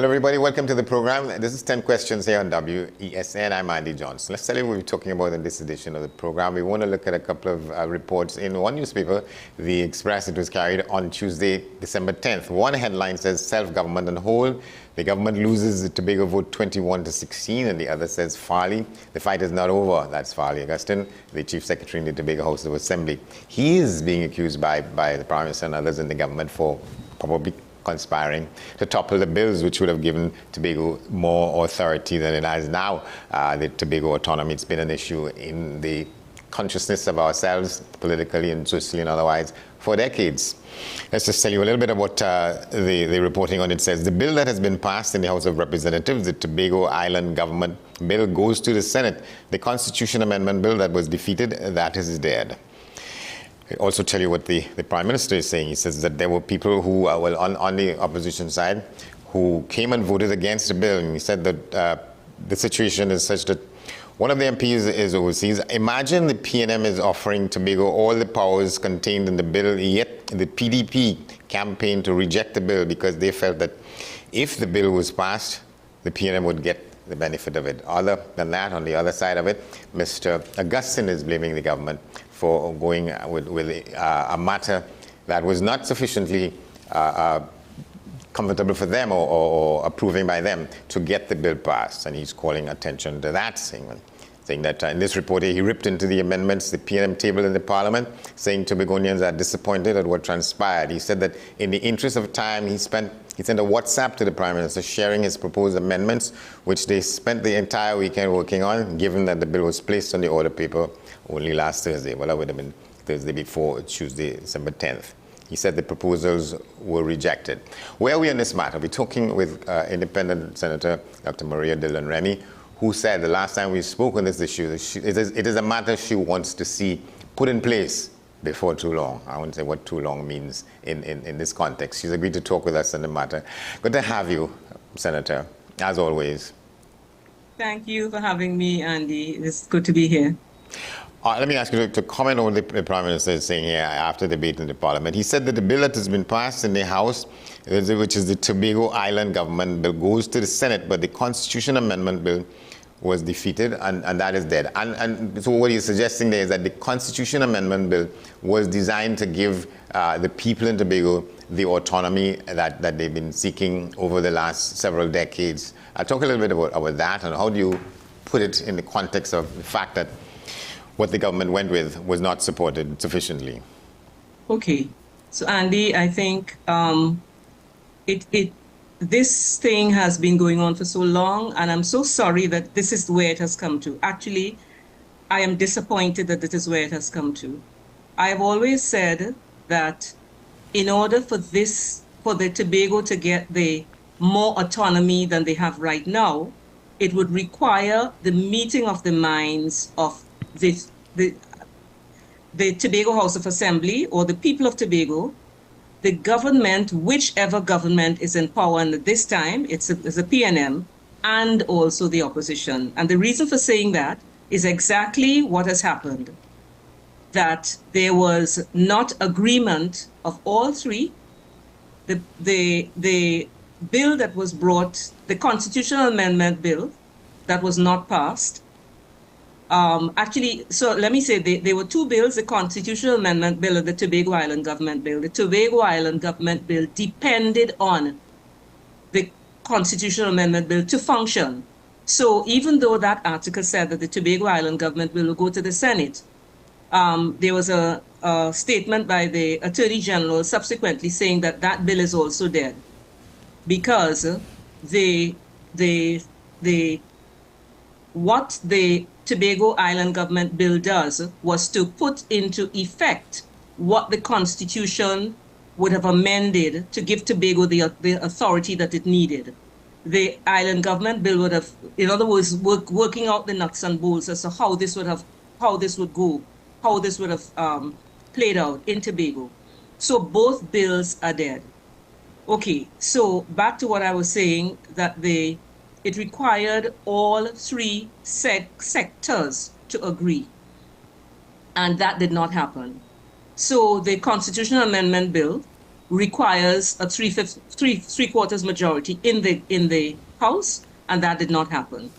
Hello everybody, welcome to the program. This is 10 Questions here on WESN. I'm Andy Johnson. Let's tell you what we're talking about in this edition of the program. We want to look at a couple of reports in one newspaper, The Express. It was carried on Tuesday, December 10th. One headline says, self-government on hold. The government loses the Tobago vote 21-16, and the other says, Farley, the fight is not over. That's Farley Augustine, the Chief Secretary in the Tobago House of Assembly. He is being accused by the Prime Minister and others in the government for probably conspiring to topple the bills which would have given Tobago more authority than it has now. The Tobago autonomy, it's been an issue in the consciousness of ourselves, politically and socially and otherwise, for decades. Let's just tell you a little bit about the reporting on it. Says, the bill that has been passed in the House of Representatives, the Tobago Island Government Bill, goes to the Senate. The Constitution Amendment Bill that was defeated, that is dead. I also tell you what the Prime Minister is saying. He says that there were people who were on the opposition side who came and voted against the bill. And he said that the situation is such that one of the MPs is overseas. Imagine the PNM is offering Tobago all the powers contained in the bill, yet the PDP campaigned to reject the bill because they felt that if the bill was passed, the PNM would get the benefit of it. Other than that, on the other side of it, Mr. Augustine is blaming the government for going with a matter that was not sufficiently comfortable for them or approving by them to get the bill passed. And he's calling attention to that, saying that in this report he ripped into the amendments the PNM table in the Parliament, saying Tobagonians are disappointed at what transpired. He said that in the interest of time, he sent a WhatsApp to the Prime Minister sharing his proposed amendments, which they spent the entire weekend working on, given that the bill was placed on the order paper only last Thursday. Well, that would have been Thursday before, Tuesday, December 10th. He said the proposals were rejected. Where are we on this matter? We're talking with Independent Senator Dr. Maria Dillon Remy, who said the last time we spoke on this issue, it is a matter she wants to see put in place before too long. I won't say what too long means in this context. She's agreed to talk with us on the matter. Good to have you, Senator, as always. Thank you for having me, Andy. It's good to be here. Let me ask you to comment on what the Prime Minister is saying here after the debate in the Parliament. He said that the bill that has been passed in the House, which is the Tobago Island Government Bill, goes to the Senate, but the Constitution Amendment Bill was defeated, and that is dead. And so what he's suggesting there is that the Constitution Amendment Bill was designed to give the people in Tobago the autonomy that they've been seeking over the last several decades. I'll talk a little bit about that, and how do you put it in the context of the fact that what the government went with was not supported sufficiently? Okay. So, Andy, I think this thing has been going on for so long, and I'm so sorry that this is where it has come to. Actually, I am disappointed that this is where it has come to. I have always said that in order for the Tobago to get the more autonomy than they have right now, it would require the meeting of the minds of the Tobago House of Assembly, or the people of Tobago, the government, whichever government is in power, and at this time it's a PNM, and also the opposition. And the reason for saying that is exactly what has happened, that there was not agreement of all three. The bill that was brought, the Constitutional Amendment Bill, that was not passed. Actually, so let me say there were two bills, the Constitutional Amendment Bill and the Tobago Island Government Bill. The Tobago Island Government Bill depended on the Constitutional Amendment Bill to function. So even though that article said that the Tobago Island Government Bill will go to the Senate, there was a statement by the Attorney General subsequently saying that that bill is also dead, because what the Tobago Island Government Bill does was to put into effect what the Constitution would have amended to give Tobago the authority that it needed. The Island Government Bill would have, in other words, working out the nuts and bolts as to how this would have played out in Tobago. So both bills are dead. Okay, so back to what I was saying, that it required all three sectors to agree, and that did not happen. So the Constitutional Amendment Bill requires a three-quarters majority in the House, and that did not happen.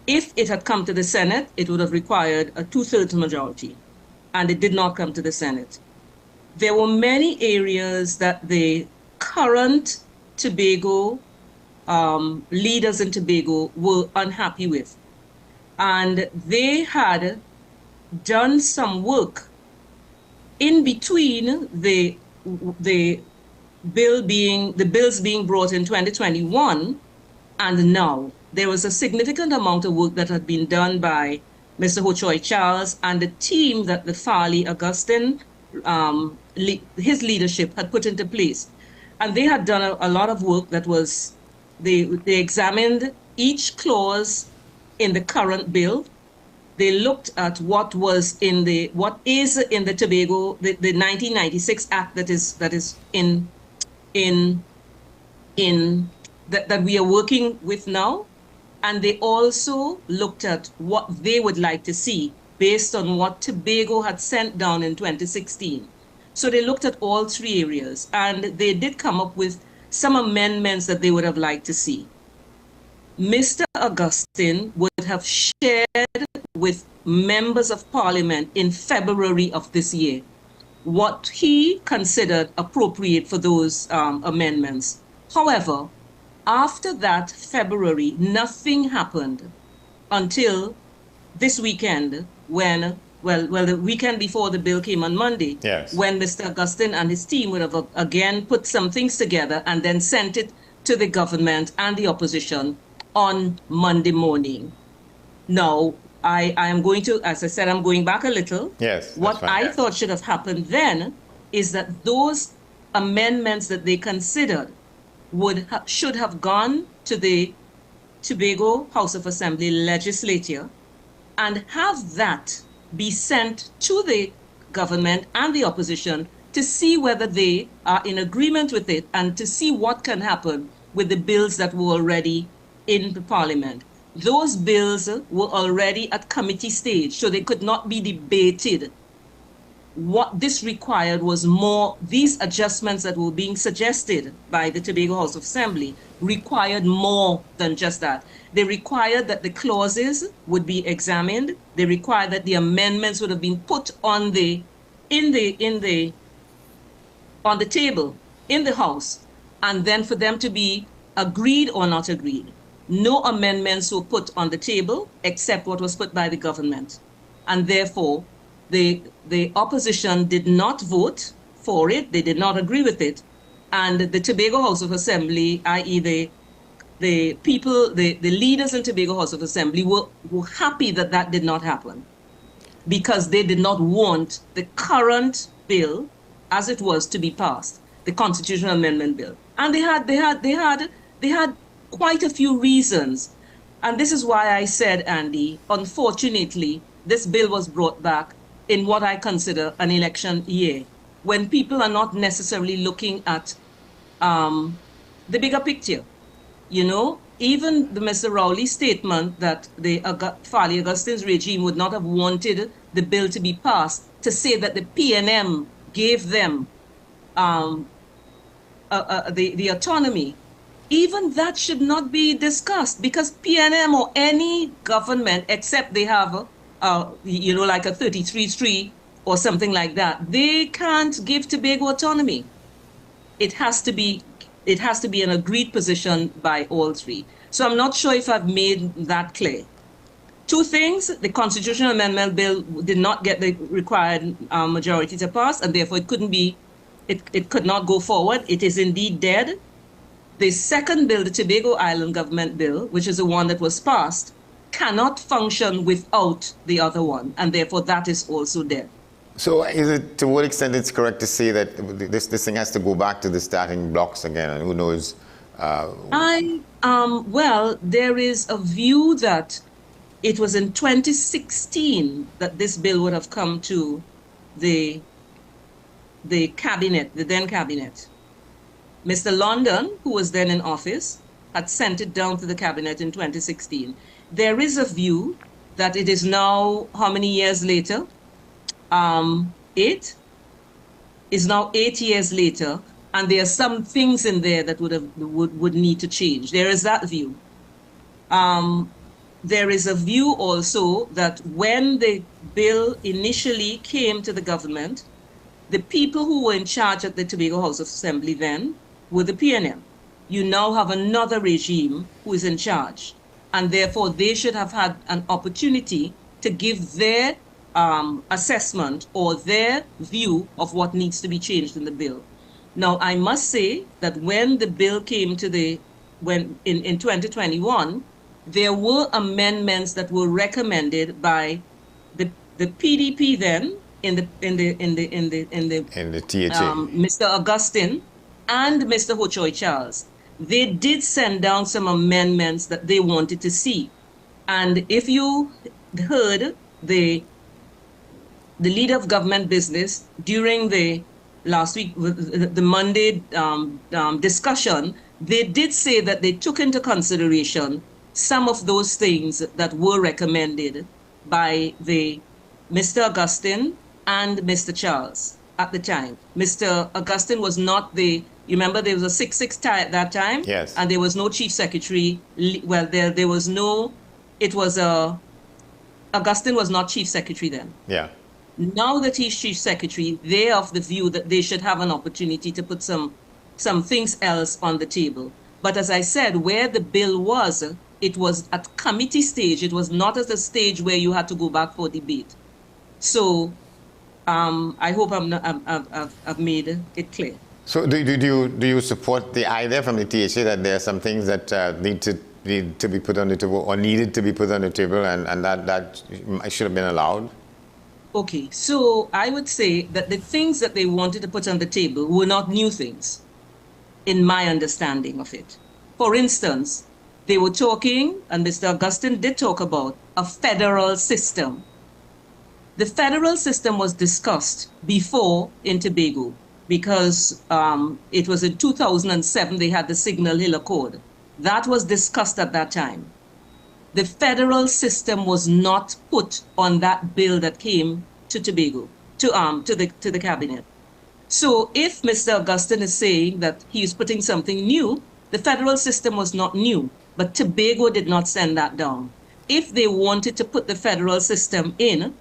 If it had come to the Senate, it would have required a 2/3 majority, and it did not come to the Senate. There were many areas that the current Tobago leaders in Tobago were unhappy with, and they had done some work in between the bills being brought in 2021 and now. There was a significant amount of work that had been done by Mr. Ho Choi Charles and the team that the Farley Augustine, his leadership had put into place. And they had done a lot of work that was, they examined each clause in the current bill. They looked at what is in the Tobago, the 1996 Act that we are working with now. And they also looked at what they would like to see based on what Tobago had sent down in 2016. So they looked at all three areas, and they did come up with some amendments that they would have liked to see. Mr. Augustine would have shared with members of Parliament in February of this year what he considered appropriate for those amendments. However, after that February, nothing happened until this weekend when, the weekend before the bill came on Monday, yes, when Mr. Augustine and his team would have again put some things together and then sent it to the government and the opposition on Monday morning. Now, I am going to, as I said, I'm going back a little. Yes. What I thought should have happened then is that those amendments that they considered should have gone to the Tobago House of Assembly legislature and have that be sent to the government and the opposition to see whether they are in agreement with it and to see what can happen with the bills that were already in the Parliament. Those bills were already at committee stage, so they could not be debated. What this required was more, these adjustments that were being suggested by the Tobago House of Assembly required more than just that. They required that the clauses would be examined. They required that the amendments would have been put on the table in the House, and then for them to be agreed or not agreed. No amendments were put on the table except what was put by the government, and therefore the opposition did not vote for it. They did not agree with it, and the Tobago House of Assembly, i.e. the people, the leaders in Tobago House of Assembly were happy that that did not happen, because they did not want the current bill as it was to be passed, the constitutional amendment bill. And they had quite a few reasons. And this is why I said, Andy, unfortunately, this bill was brought back in what I consider an election year, when people are not necessarily looking at the bigger picture. You know, even the Mr. Rowley's statement that the Farley Augustine's regime would not have wanted the bill to be passed, to say that the PNM gave them the autonomy, even that should not be discussed, because PNM or any government, except they have like a 33-3 or something like that, they can't give Tobago autonomy. It has to be an agreed position by all three. So I'm not sure if I've made that clear. Two things: the constitutional amendment bill did not get the required majority to pass, and therefore it could not go forward. It is indeed dead. The second bill, the Tobago Island Government Bill, which is the one that was passed, cannot function without the other one, and therefore that is also dead. So is it, to what extent it's correct to say that this thing has to go back to the starting blocks again, and who knows? Well, there is a view that it was in 2016 that this bill would have come to the cabinet, the then cabinet. Mr. London, who was then in office, had sent it down to the cabinet in 2016. There is a view that it is now, how many years later? 8 is now 8 years later, And there are some things in there that would need to change. There is that view. There is a view also that when the bill initially came to the government, the people who were in charge at the Tobago House of Assembly then were the PNM. You now have another regime who is in charge, and therefore they should have had an opportunity to give their assessment or their view of what needs to be changed in the bill. Now, I must say that when the bill came to in 2021, there were amendments that were recommended by the PDP then in the THA. Mr. Augustine and Mr. Ho-Choi Charles. They did send down some amendments that they wanted to see. And if you heard the leader of government business during the last week, the Monday discussion, they did say that they took into consideration some of those things that were recommended by Mr. Augustine and Mr. Charles at the time. Mr. Augustine was not you remember there was a 6-6 tie at that time? Yes. And there was no chief secretary. Well, there was no, Augustine was not chief secretary then. Yeah. Now that he's chief secretary, they're of the view that they should have an opportunity to put some things else on the table. But as I said, where the bill was, it was at committee stage. It was not at a stage where you had to go back for debate. So I hope I've made it clear. So do you support the idea from the THA that there are some things that need to be put on the table or needed to be put on the table and that should have been allowed? Okay, so I would say that the things that they wanted to put on the table were not new things, in my understanding of it. For instance, they were talking, and Mr. Augustine did talk about, a federal system. The federal system was discussed before in Tobago because it was in 2007 they had the Signal Hill Accord. That was discussed at that time. The federal system was not put on that bill that came to Tobago, to the cabinet. So if Mr. Augustine is saying that he is putting something new, the federal system was not new, but Tobago did not send that down. If they wanted to put the federal system in,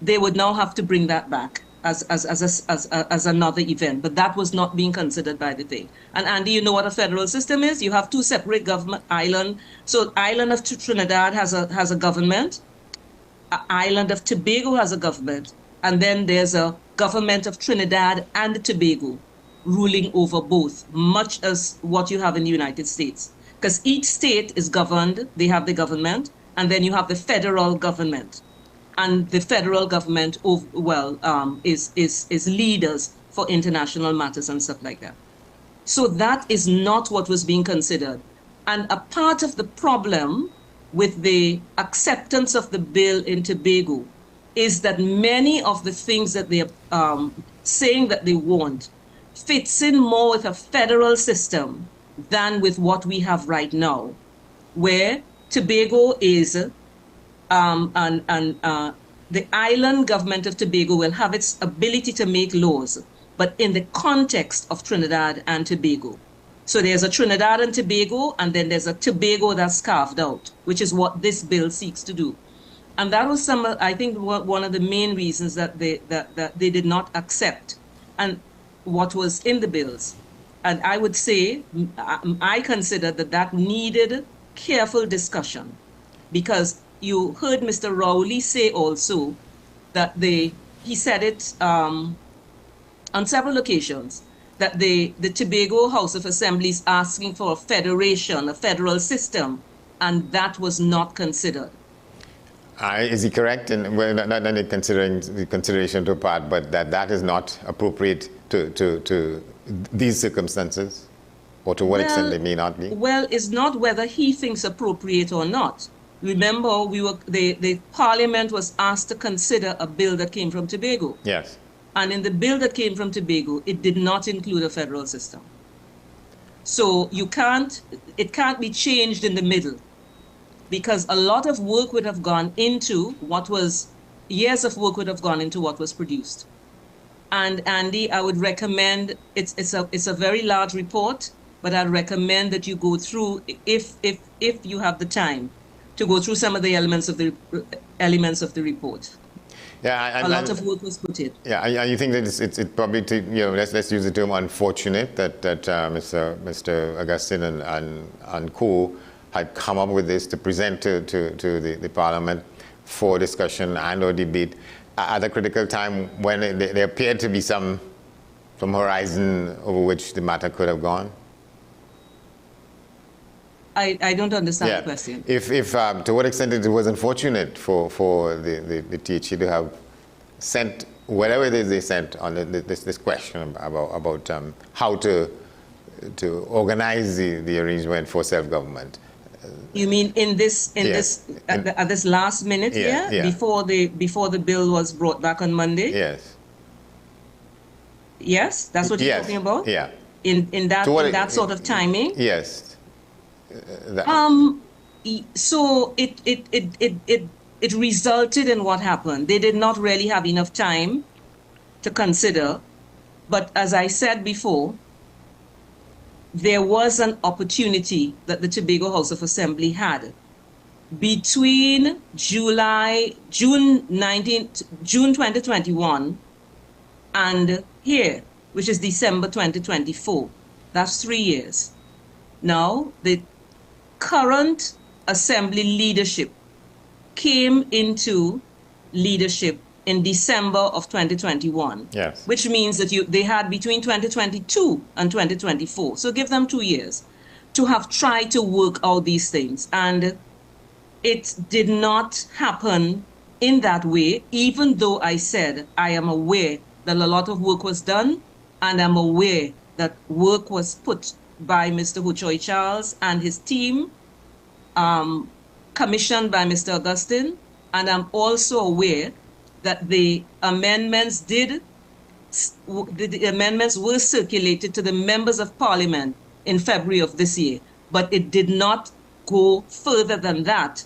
they would now have to bring that back as another event, but that was not being considered by the thing. And Andy, you know what a federal system is? You have two separate government islands. So island of Trinidad has a government, island of Tobago has a government, and then there's a government of Trinidad and Tobago ruling over both, much as what you have in the United States. Because each state is governed, they have the government, and then you have the federal government. And the federal government, is leaders for international matters and stuff like that. So that is not what was being considered. And a part of the problem with the acceptance of the bill in Tobago is that many of the things that they are saying that they want fits in more with a federal system than with what we have right now, where Tobago is the island government of Tobago will have its ability to make laws, but in the context of Trinidad and Tobago. So there's a Trinidad and Tobago, and then there's a Tobago that's carved out, which is what this bill seeks to do. And that was I think, one of the main reasons that they did not accept and what was in the bills. And I would say, I consider that needed careful discussion, because you heard Mr. Rowley say also that he said it on several occasions, that the Tobago House of Assembly is asking for a federation, a federal system, and that was not considered. Is he correct? And well, not only considering the consideration to a part, but that is not appropriate to these circumstances, or to what extent they may not be? Well, it's not whether he thinks appropriate or not. Remember, the Parliament was asked to consider a bill that came from Tobago. Yes. And in the bill that came from Tobago, it did not include a federal system. So it can't be changed in the middle, because a lot of work would have gone into years of work would have gone into what was produced. And Andy, I would recommend, it's a very large report, but I'd recommend that you go through, if you have the time, to go through some of the elements of the report. Yeah, a lot of work was put in. Yeah, and you think that it's probably, let's use the term unfortunate that Mr. Augustine and co had come up with this to present to the Parliament for discussion and or debate at a critical time when there appeared to be some horizon over which the matter could have gone? I don't understand the question. If to what extent it was unfortunate for the THE to have sent whatever it is they sent on this question about how to organize the arrangement for self-government. You mean at this last minute here, before the bill was brought back on Monday? Yes. Yes, that's what you're talking about? Yeah. In that sort of timing? Yes. So it resulted in what happened. They did not really have enough time to consider, but as I said before, there was an opportunity that the Tobago House of Assembly had between June 2021 and here, which is December 2024. That's 3 years. Now, the current Assembly leadership came into leadership in December of 2021. Yes. Which means that they had between 2022 and 2024. So give them 2 years to have tried to work out these things. And it did not happen in that way, even though I said I am aware that a lot of work was done, and I'm aware that work was put by Mr. Huchoy Charles and his team, commissioned by Mr. Augustine, and I'm also aware that the amendments were circulated to the members of Parliament in February of this year, but it did not go further than that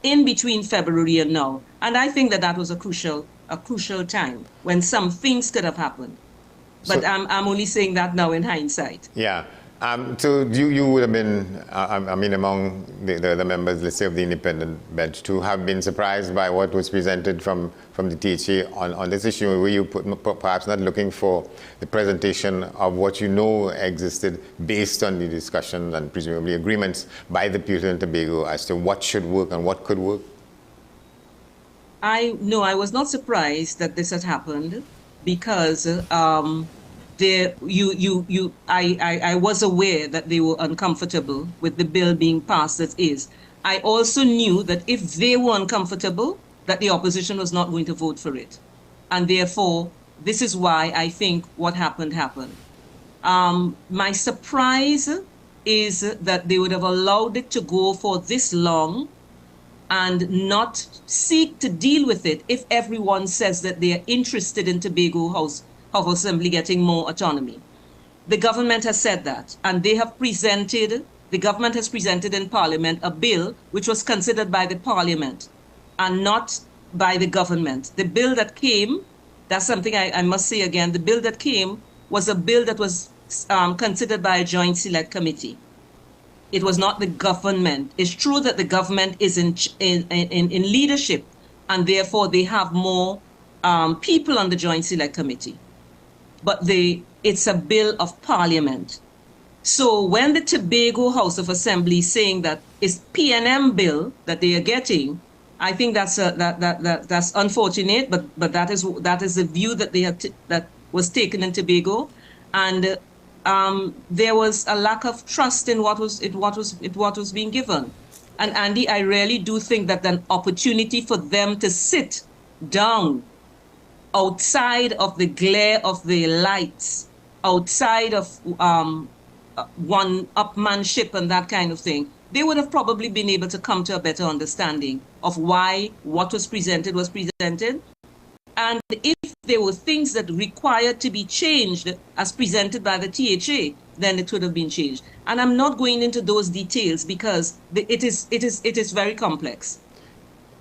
in between February and now. And I think that was a crucial time when some things could have happened. But I'm only saying that now in hindsight. Yeah. So you would have been, among the members, let's say, of the independent bench, to have been surprised by what was presented from the THA on this issue. Were you perhaps not looking for the presentation of what you know existed based on the discussions and presumably agreements by the people in Tobago as to what should work and what could work? I was not surprised that this had happened because I was aware that they were uncomfortable with the bill being passed as is. I also knew that if they were uncomfortable, that the opposition was not going to vote for it. And therefore, this is why I think what happened. My surprise is that they would have allowed it to go for this long and not seek to deal with it if everyone says that they are interested in Tobago House of Assembly getting more autonomy. The government has said that, and the government has presented in Parliament a bill which was considered by the Parliament and not by the government. The bill that came, that's something I must say again, the bill that came was a bill that was considered by a joint select committee. It was not the government. It's true that the government is in leadership, and therefore they have more people on the joint select committee. But it's a bill of Parliament. So when the Tobago House of Assembly is saying that it's PNM bill that they are getting, I think that's unfortunate. But that is the view that that was taken in Tobago, and there was a lack of trust in what was being given. And Andy, I really do think that an opportunity for them to sit down outside of the glare of the lights, outside of one-upmanship and that kind of thing, they would have probably been able to come to a better understanding of why what was presented. And if there were things that required to be changed as presented by the THA, then it would have been changed. And I'm not going into those details because it is very complex.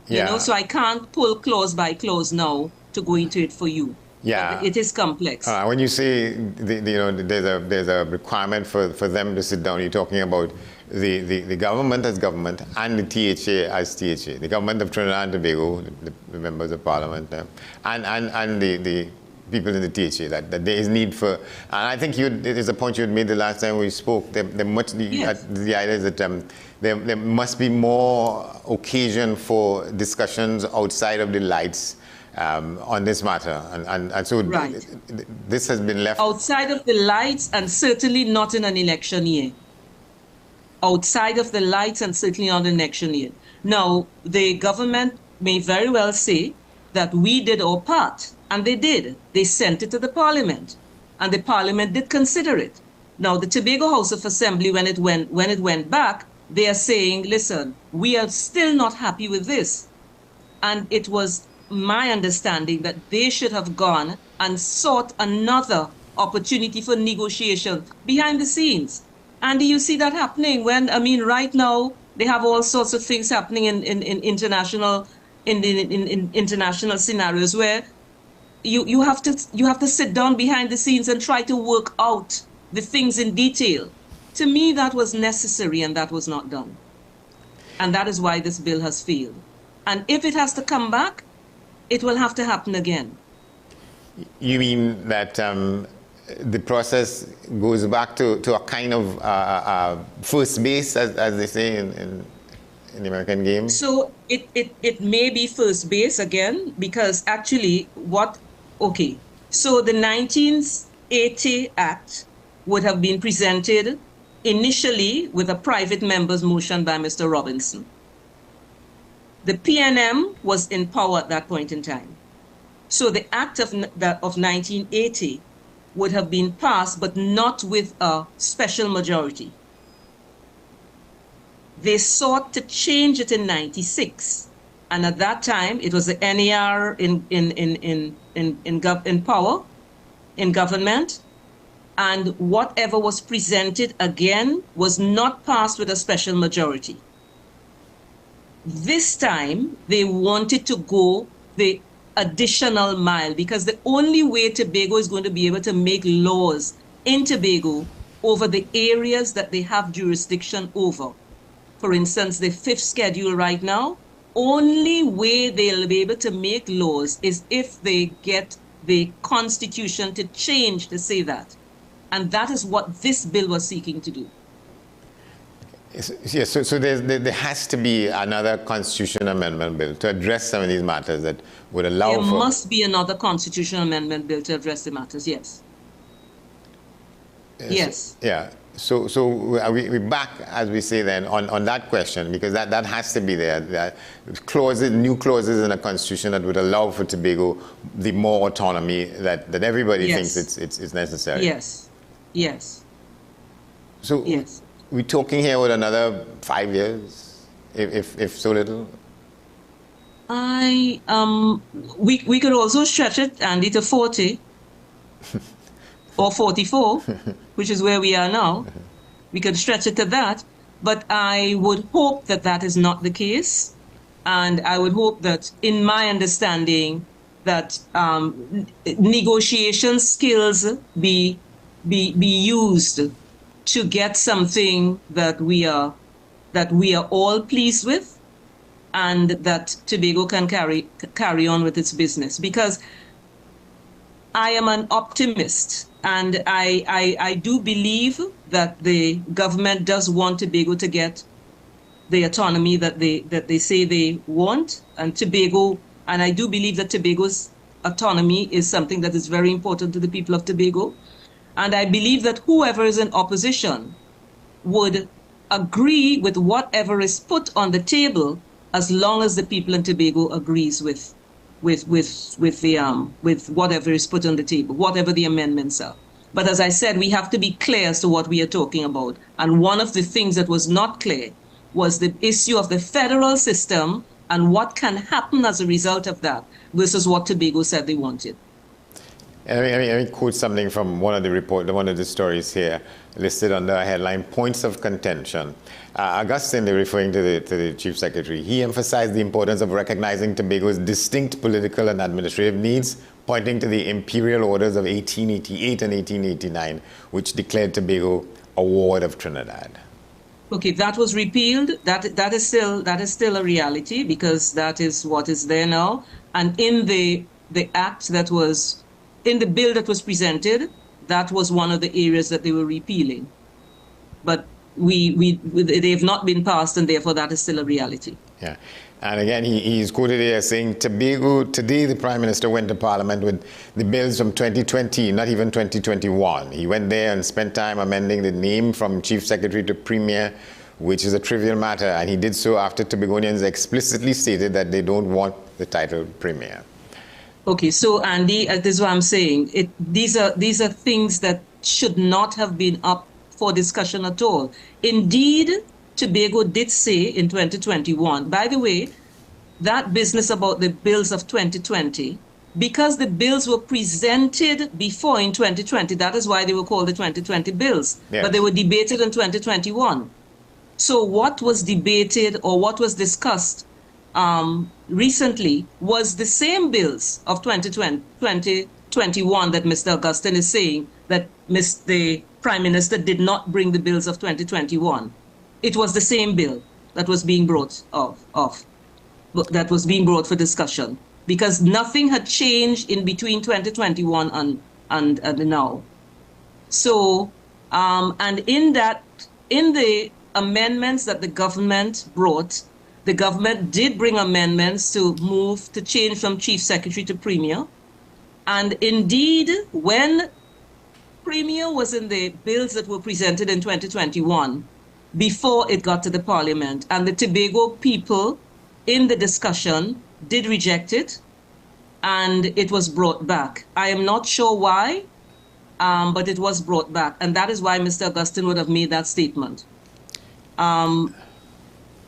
Yeah. So I can't pull clause by clause now to go into it for you. Yeah. It is complex. When you say there's a requirement for them to sit down, you're talking about the government as government and the THA as THA, the government of Trinidad and Tobago, the members of parliament, and the people in the THA, that there is need for, and I think it is a point you had made the last time we spoke. The idea is that there must be more occasion for discussions outside of the lights on this matter, and so right. This has been left outside of the lights, and certainly not in an election year. Outside of the lights, and certainly not in an election year. Now, the government may very well say that we did our part, and they did. They sent it to the Parliament, and the Parliament did consider it. Now, the Tobago House of Assembly, when it went back, they are saying, listen, we are still not happy with this, and it was my understanding that they should have gone and sought another opportunity for negotiation behind the scenes. And you see that happening right now they have all sorts of things happening in international scenarios where you have to sit down behind the scenes and try to work out the things in detail. To me, that was necessary, and that was not done. And that is why this bill has failed. And if it has to come back, it will have to happen again. You mean that the process goes back to a kind of first base, as they say in the American game? So it may be first base again, because actually so the 1980 Act would have been presented initially with a private member's motion by Mr. Robinson. The PNM was in power at that point in time. So the Act of 1980 would have been passed, but not with a special majority. They sought to change it in 96. And at that time, it was the NAR in power, in government. And whatever was presented again was not passed with a special majority. This time, they wanted to go the additional mile, because the only way Tobago is going to be able to make laws in Tobago over the areas that they have jurisdiction over. For instance, the fifth schedule right now, only way they'll be able to make laws is if they get the Constitution to change to say that. And that is what this bill was seeking to do. Yes, so there has to be another constitutional amendment bill to address some of these matters that would allow There must be another constitutional amendment bill to address the matters, yes. Yes. Yeah. So we're back, as we say then, on that question, because that has to be there. New clauses in the Constitution that would allow for Tobago the more autonomy that everybody thinks it's necessary. Yes. Yes. So yes. We're talking here with another 5 years, if so little. We could also stretch it, Andy, to 40 or 44, which is where we are now. We could stretch it to that, but I would hope that that is not the case, and I would hope that, in my understanding, that negotiation skills be used to get something that we are all pleased with, and that Tobago can carry on with its business. Because I am an optimist, and I do believe that the government does want Tobago to get the autonomy that they say they want, and Tobago, and I do believe that Tobago's autonomy is something that is very important to the people of Tobago. And I believe that whoever is in opposition would agree with whatever is put on the table, as long as the people in Tobago agrees with whatever is put on the table, whatever the amendments are. But as I said, we have to be clear as to what we are talking about. And one of the things that was not clear was the issue of the federal system and what can happen as a result of that versus what Tobago said they wanted. Let me quote something from one of the stories here, listed under a headline, Points of Contention. Augustine, they're referring to the Chief Secretary, he emphasized the importance of recognizing Tobago's distinct political and administrative needs, pointing to the imperial orders of 1888 and 1889, which declared Tobago a ward of Trinidad. Okay, that was repealed. That is still a reality, because that is what is there now. And in the act that was, in the bill that was presented, that was one of the areas that they were repealing. But they have not been passed, and therefore that is still a reality. Yeah. And again, he's quoted here saying, Tobago, today the Prime Minister went to Parliament with the bills from 2020, not even 2021. He went there and spent time amending the name from Chief Secretary to Premier, which is a trivial matter, and he did so after Tobagonians explicitly stated that they don't want the title Premier. Okay, so Andy, this is what I'm saying. These are things that should not have been up for discussion at all. Indeed, Tobago did say in 2021, by the way, that business about the bills of 2020, because the bills were presented before in 2020, that is why they were called the 2020 bills, yes. But they were debated in 2021. So what was debated or what was discussed recently was the same bills of 2021 that Mr. Augustine is saying that the Prime Minister did not bring the bills of 2021. It was the same bill that was being brought that was being brought for discussion, because nothing had changed in between 2021 and now. So, and in the amendments that the government brought, the government did bring amendments to change from Chief Secretary to Premier. And indeed, when Premier was in the bills that were presented in 2021, before it got to the Parliament, and the Tobago people in the discussion did reject it, and it was brought back. I am not sure why, but it was brought back, and that is why Mr. Augustine would have made that statement.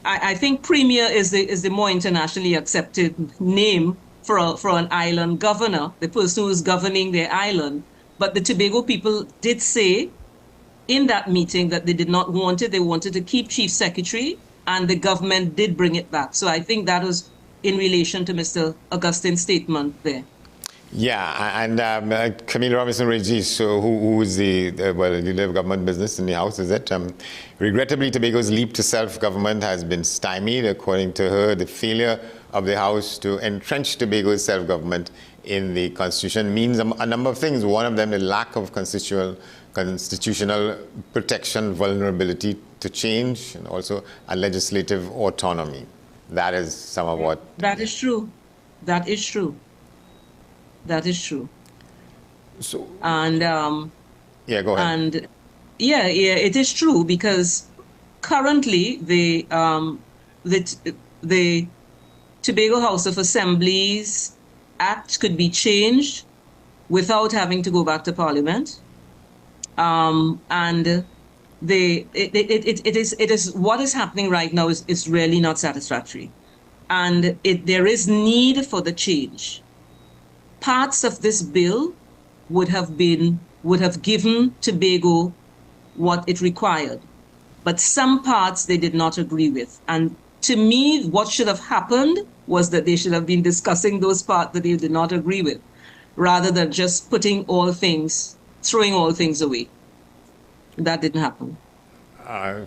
I think Premier is the more internationally accepted name for an island governor, the person who is governing their island. But the Tobago people did say in that meeting that they did not want it. They wanted to keep Chief Secretary, and the government did bring it back. So I think that was in relation to Mr. Augustine's statement there. Yeah, and Camille Robinson-Regis, who is the leader of government business in the House, is it? Regrettably, Tobago's leap to self-government has been stymied. According to her, the failure of the House to entrench Tobago's self-government in the Constitution means a number of things. One of them, the lack of constitutional protection, vulnerability to change, and also a legislative autonomy. That is some of what... That is true. That is true. That is true. So, and yeah, go ahead. And yeah, it is true, because currently the Tobago House of Assemblies Act could be changed without having to go back to Parliament, and it is what is happening right now is really not satisfactory, and there is need for the change. Parts of this bill would have given Tobago what it required, but some parts they did not agree with. And to me, what should have happened was that they should have been discussing those parts that they did not agree with, rather than just throwing all things away. That didn't happen.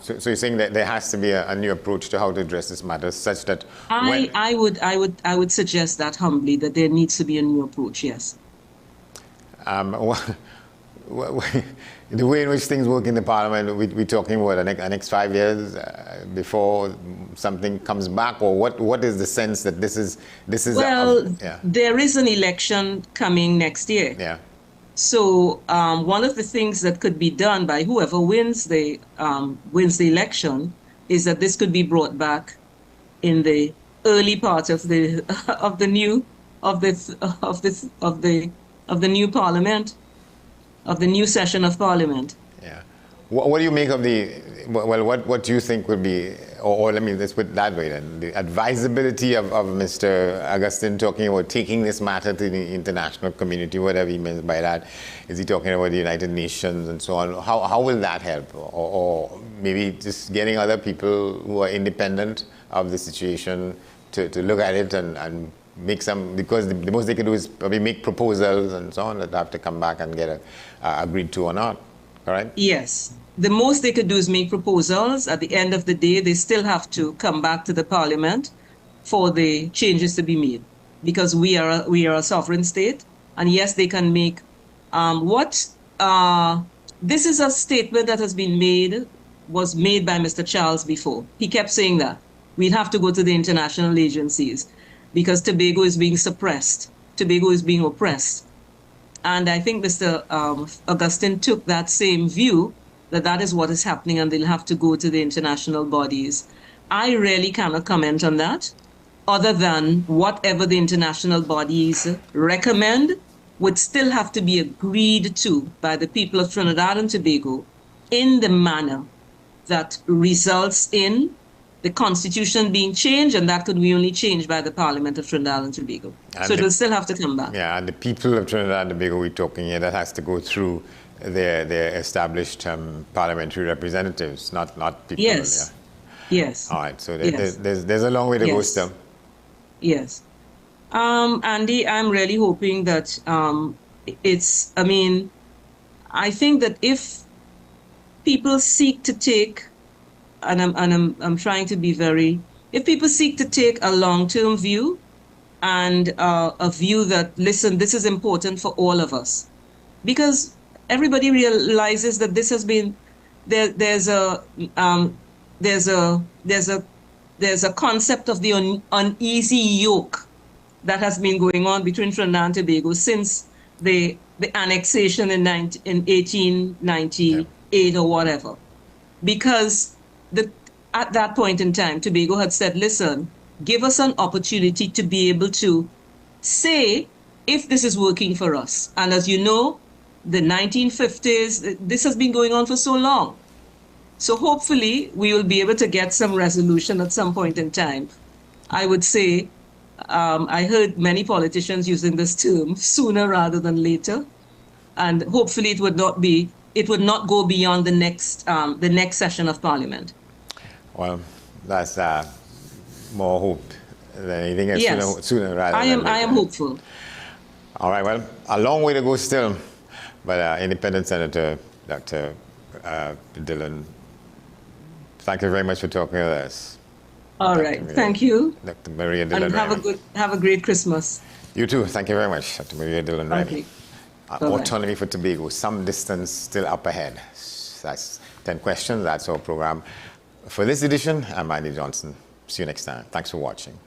So you're saying that there has to be a new approach to how to address this matter, such that I would suggest that humbly, that there needs to be a new approach. Yes. The way in which things work in the Parliament, we're talking about the next 5 years before something comes back, or what is the sense that this is? Well, there is an election coming next year. Yeah. So one of the things that could be done by whoever wins the election is that this could be brought back in the early part of the new Parliament, of the new session of Parliament. Yeah. What do you make of what do you think would be, let's put it that way then. The advisability of Mr. Augustine talking about taking this matter to the international community, whatever he means by that. Is he talking about the United Nations and so on? How will that help? Or maybe just getting other people who are independent of the situation to look at it and make some, because the most they can do is probably make proposals and so on that have to come back and get agreed to or not, all right? Yes. The most they could do is make proposals. At the end of the day, they still have to come back to the parliament for the changes to be made, because we are a sovereign state. And yes, they can make this is a statement that was made by Mr. Charles before. He kept saying that we'll have to go to the international agencies because Tobago is being suppressed. Tobago is being oppressed. And I think Mr. Augustine took that same view, that is what is happening, and they'll have to go to the international bodies. I really cannot comment on that, other than whatever the international bodies recommend would still have to be agreed to by the people of Trinidad and Tobago in the manner that results in the constitution being changed, and that could be only changed by the Parliament of Trinidad and Tobago. And so it will still have to come back. Yeah, and the people of Trinidad and Tobago we're talking here, that has to go through their established parliamentary representatives, not people. Yes. Yeah. Yes. All right, so there's a long way to go still. Yes. Andy, I'm really hoping that I think that if people seek to take, and I'm trying to be if people seek to take a long-term view and a view that, listen, this is important for all of us, because everybody realizes that this has been there's a concept of the uneasy yoke that has been going on between Trinidad and Tobago since the annexation in 1898 or whatever. Because at that point in time, Tobago had said, listen, give us an opportunity to be able to say if this is working for us. And as you know, the 1950s, this has been going on for so long. So hopefully we will be able to get some resolution at some point in time. I would say, I heard many politicians using this term, sooner rather than later. And hopefully it would not go beyond the next session of Parliament. Well, that's more hope than anything else. Yes. Sooner rather than later. I am hopeful. All right, well, a long way to go still. But Independent Senator Dr. Dillon, thank you very much for talking with us. All right, thank you. Dr. Maria Dillon. And have a great Christmas. You too. Thank you very much, Dr. Maria Dillon. Okay. Autonomy for Tobago, some distance still up ahead. That's 10 questions. That's our program. For this edition, I'm Andy Johnson. See you next time. Thanks for watching.